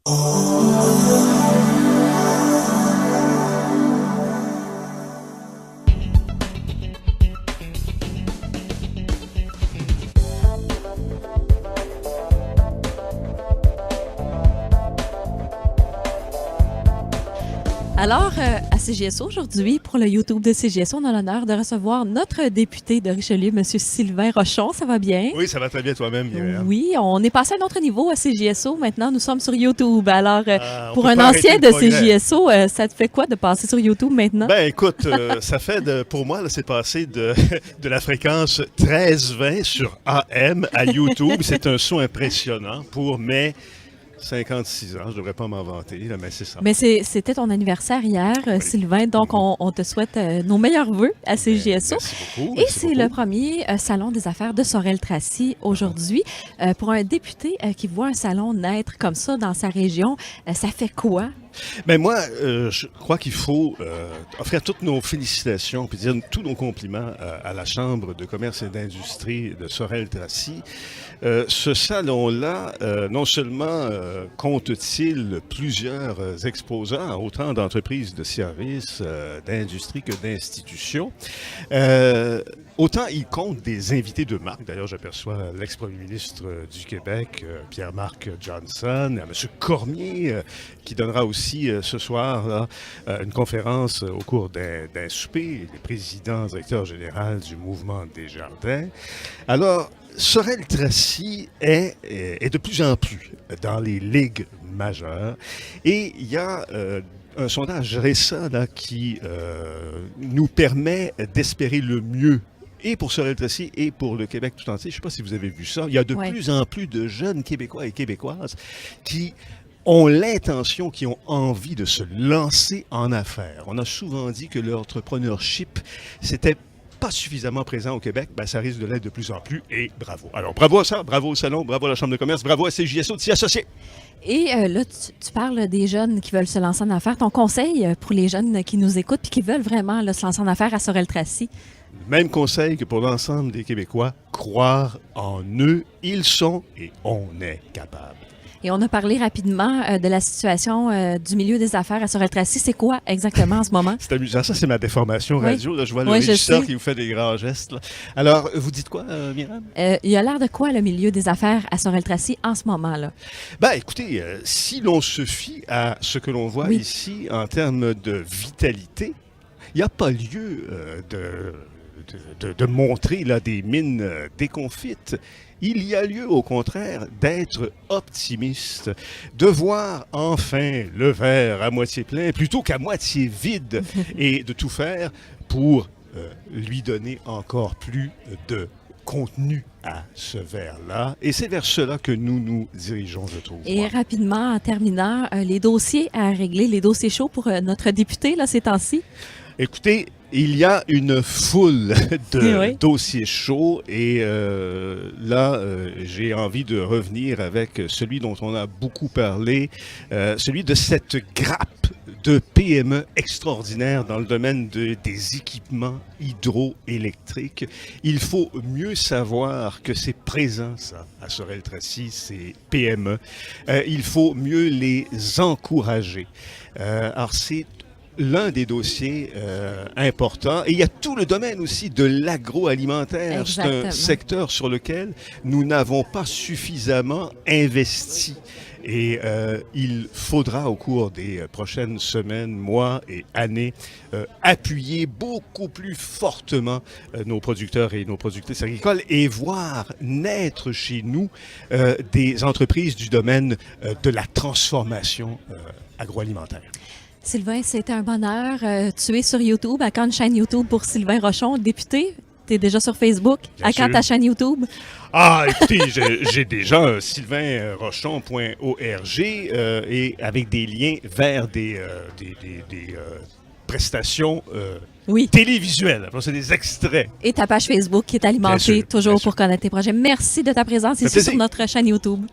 Alors, à CJSO aujourd'hui, pour le YouTube de CJSO, on a l'honneur de recevoir notre député de Richelieu, M. Sylvain Rochon. Ça va bien? Oui, ça va très bien toi-même, Myriam. Oui, on est passé à un autre niveau à CJSO. Maintenant, nous sommes sur YouTube. Alors, pour peut un pas ancien arrêter de le progrès. CJSO, ça te fait quoi de passer sur YouTube maintenant? Ben écoute, ça fait pour moi, là, c'est passé de la fréquence 13-20 sur AM à YouTube. C'est un saut impressionnant pour mes 56 ans. Je devrais pas m'en vanter, là, mais c'est ça. Mais c'était ton anniversaire hier, Sylvain. Donc, on te souhaite nos meilleurs vœux à CJSO. Merci beaucoup. Et merci c'est beaucoup. le premier salon des affaires de Sorel-Tracy aujourd'hui. Pour un député qui voit un salon naître comme ça dans sa région, ça fait quoi? Ben moi, je crois qu'il faut offrir toutes nos félicitations puis dire tous nos compliments à la Chambre de commerce et d'industrie de Sorel-Tracy. Ce salon-là, non seulement compte-t-il plusieurs exposants, autant d'entreprises de services, d'industrie que d'institutions, autant il compte des invités de marque. D'ailleurs, j'aperçois l'ex-premier ministre du Québec, Pierre-Marc Johnson, M. Cormier, qui donnera aussi ce soir là, une conférence au cours d'un souper, le président directeur général du Mouvement Desjardins. Alors, Sorel-Tracy est de plus en plus dans les ligues majeures et il y a un sondage récent là, qui nous permet d'espérer le mieux et pour Sorel-Tracy et pour le Québec tout entier. Je ne sais pas si vous avez vu ça. Il y a de plus en plus de jeunes Québécois et Québécoises qui ont l'intention, qui ont envie de se lancer en affaires. On a souvent dit que l'entrepreneurship, c'était pas suffisamment présent au Québec, ben ça risque de l'être de plus en plus et bravo. Alors bravo à ça, bravo au Salon, bravo à la Chambre de commerce, bravo à CJSO de s'y associer. Et là, tu parles des jeunes qui veulent se lancer en affaires. Ton conseil pour les jeunes qui nous écoutent et qui veulent vraiment là, se lancer en affaires à Sorel-Tracy? Même conseil que pour l'ensemble des Québécois, croire en eux, ils sont et on est capable. Et on a parlé rapidement de la situation du milieu des affaires à Sorel-Tracy. C'est quoi exactement en ce moment? C'est amusant. Ça, c'est ma déformation radio. Oui. Là, je vois le Oui, régisseur qui vous fait des grands gestes. Là. Alors, vous dites quoi, Myriam? Il y a l'air de quoi le milieu des affaires à Sorel-Tracy en ce moment-là? Ben, écoutez, si l'on se fie à ce que l'on voit ici en termes de vitalité, il n'y a pas lieu de montrer là, des mines déconfites. Il y a lieu, au contraire, d'être optimiste, de voir enfin le verre à moitié plein plutôt qu'à moitié vide et de tout faire pour lui donner encore plus de contenu à ce verre-là. Et c'est vers cela que nous nous dirigeons, je trouve. Et rapidement, en terminant, les dossiers à régler, les dossiers chauds pour notre député là, ces temps-ci? Écoutez, il y a une foule de dossiers chauds et là, j'ai envie de revenir avec celui dont on a beaucoup parlé, celui de cette grappe de PME extraordinaire dans le domaine des équipements hydroélectriques. Il faut mieux savoir que c'est présent, ça, à Sorel-Tracy, ces PME. Il faut mieux les encourager. Alors, c'est l'un des dossiers importants. Et il y a tout le domaine aussi de l'agroalimentaire. Exactement. C'est un secteur sur lequel nous n'avons pas suffisamment investi. Et il faudra au cours des prochaines semaines, mois et années appuyer beaucoup plus fortement nos producteurs et nos productrices agricoles et voir naître chez nous des entreprises du domaine de la transformation agroalimentaire. Sylvain, c'était un bonheur. Tu es sur YouTube. À quand une chaîne YouTube pour Sylvain Rochon, député? Tu es déjà sur Facebook? Bien à quand sûr. ta chaîne YouTube? Ah, écoutez, j'ai déjà sylvainrochon.org et avec des liens vers des prestations télévisuelles. Après, c'est des extraits. Et ta page Facebook qui est alimentée Bien sûr, toujours bien sûr. pour connaître tes projets. Merci de ta présence ici sur notre chaîne YouTube.